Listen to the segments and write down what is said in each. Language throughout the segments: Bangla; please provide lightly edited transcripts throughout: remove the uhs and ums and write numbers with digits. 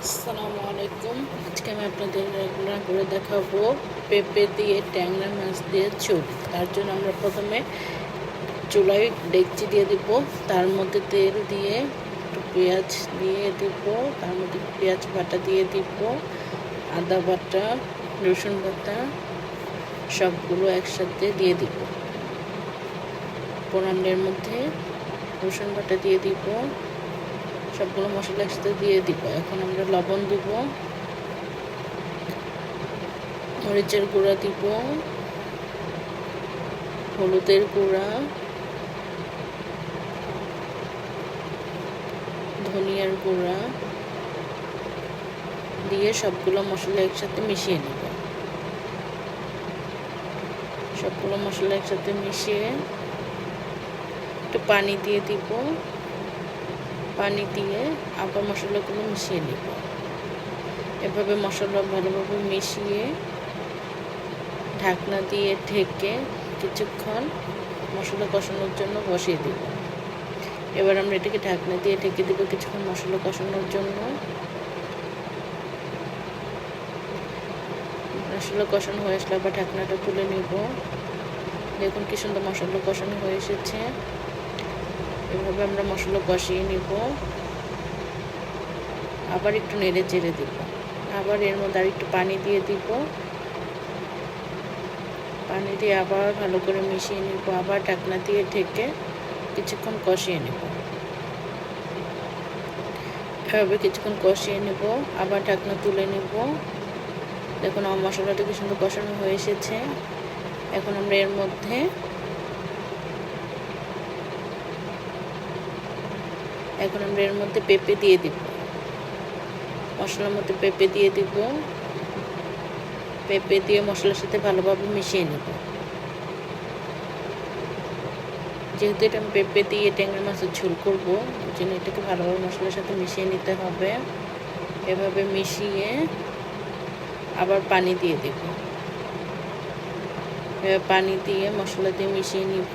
আসসালামু আলাইকুম। আজকে আমি আপনাদের রান্না করে দেখাবো পেঁপে দিয়ে ট্যাংরা মাছ দিয়ে ঝোল। তার জন্য আমরা প্রথমে চুলায় ডেকচি দিয়ে দিব, তার মধ্যে তেল দিয়ে একটু পেঁয়াজ দিয়ে দিব, তার মধ্যে পেঁয়াজ বাটা দিয়ে দিব, আদা বাটা, রসুন বাটা সবগুলো একসাথে দিয়ে দিব। পোড়ানের মধ্যে রসুন বাটা দিয়ে দিব, সবগুলো মশলা একসাথে দিয়ে দিব। এখন আমরা লবণ দিব, মরিচের গুঁড়া দিব, হলুদের গুঁড়া, ধনিয়ার গুঁড়া দিয়ে সবগুলো মশলা একসাথে মিশিয়ে নেব। সবগুলো মশলা একসাথে মিশিয়ে একটু পানি দিয়ে দিব, পানি দিয়ে আবার মশলাগুলো মিশিয়ে নেব। এভাবে মশলা ভালোভাবে মিশিয়ে ঢাকনা দিয়ে ঢেকে কিছুক্ষণ মশলা কষানোর জন্য বসিয়ে দেব। এবার আমরা এটাকে ঢাকনা দিয়ে ঢেকে দেবো কিছুক্ষণ মশলা কষানোর জন্য। মশলা কষানো হয়ে আসলে আবার ঢাকনাটা তুলে নেব। দেখুন কি সুন্দর মশলা কষানো হয়ে এসেছে। এভাবে আমরা মশলা কষিয়ে নেব। আবার একটু নেড়ে চেড়ে দিব। আবার এর মধ্যে আর একটু পানি দিয়ে দিব। পানি দিয়ে আবার ভালো করে মিশিয়ে নেব। আবার ঢাকনা দিয়ে ঢেকে কিছুক্ষণ কষিয়ে নেব। এভাবে কিছুক্ষণ কষিয়ে নেব, আবার ঢাকনা তুলে নেব। দেখুন আমার মশলাটা কি সুন্দর কষানো হয়ে এসেছে। এখন আমরা এর মধ্যে পেঁপে দিয়ে দিব। মশলার মধ্যে পেঁপে দিয়ে দিব। পেঁপে দিয়ে মশলার সাথে ভালোভাবে মিশিয়ে নেব। যেহেতু এটা আমি পেঁপে দিয়ে ট্যাংরা মাছের ঝোল করবো, ওই জন্য এটাকে ভালোভাবে মশলার সাথে মিশিয়ে নিতে হবে। এভাবে মিশিয়ে আবার পানি দিয়ে দেব। পানি দিয়ে মশলা দিয়ে মিশিয়ে নিব।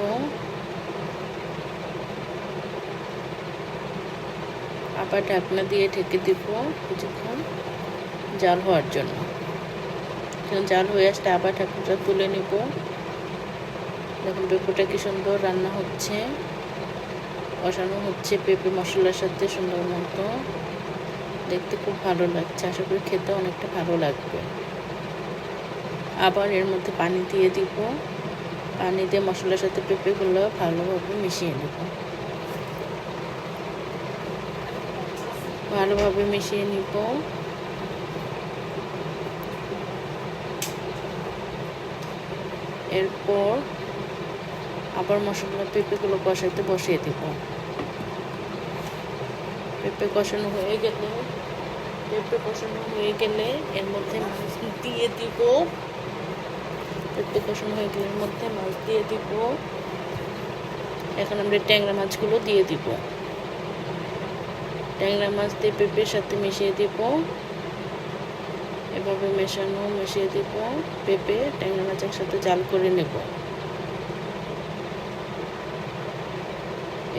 আবার ঢাকনা দিয়ে ঢেকে দেব কিছুক্ষণ জাল হওয়ার জন্য। জাল হয়ে আসলে আবার ঢাকনাটা তুলে নিব। দেখুন পেঁপেটা কি সুন্দর রান্না হচ্ছে, কষানো হচ্ছে পেঁপে মশলার সাথে সুন্দর মতো। দেখতে খুব ভালো লাগছে, আশা করি খেতে অনেকটা ভালো লাগবে। আবার এর মধ্যে পানি দিয়ে দিব। পানি দিয়ে মশলার সাথে পেঁপেগুলো ভালোভাবে মিশিয়ে নেব। ভালোভাবে মিশিয়ে নিব। এরপর আবার মশলা পেঁপেগুলো কষাতে বসিয়ে দিব। পেঁপে কষানো হয়ে গেলে এর মধ্যে মাছ দিয়ে দিব। পেঁপে কষানো হয়ে গেলে এর মধ্যে মাছ দিয়ে দিব। এখন আমরা ট্যাংরা মাছগুলো দিয়ে দিব। ট্যাংরা মাছ দিয়ে পেঁপের সাথে মিশিয়ে দিব। এভাবে মিশিয়ে দিব। পেঁপে ট্যাংরা মাছের সাথে জাল করে নেব।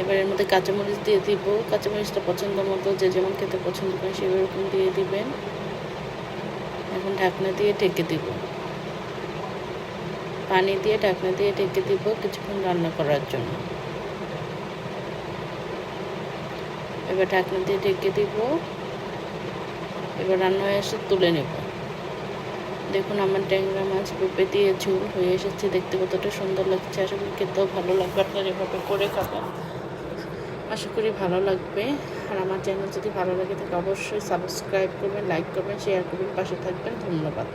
এবার এর মধ্যে কাঁচামরিচ দিয়ে দিব। কাঁচামরিচটা পছন্দ মতো যে যেমন খেতে পছন্দ করে সেরকম দিয়ে দিবেন। এখন ঢাকনা দিয়ে ঢেকে দিব। পানি দিয়ে ঢাকনা দিয়ে ঢেকে দিব কিছুক্ষণ রান্না করার জন্য। এবার ঢাকনা দিয়ে ঢেকে দিব। এবার রান্না হয়ে এসে তুলে নেব। দেখুন আমার ট্যাংরা মাছ পেঁপে দিয়ে ঝোল হয়ে এসেছে। দেখতে কতটা সুন্দর লাগছে। আশা করি খেতেও ভালো লাগবে। আপনারা এভাবে করে খাবেন, আশা করি ভালো লাগবে। আর আমার চ্যানেল যদি ভালো লাগে তাহলে অবশ্যই সাবস্ক্রাইব করবেন, লাইক করবেন, শেয়ার করবেন, পাশে থাকবেন। ধন্যবাদ।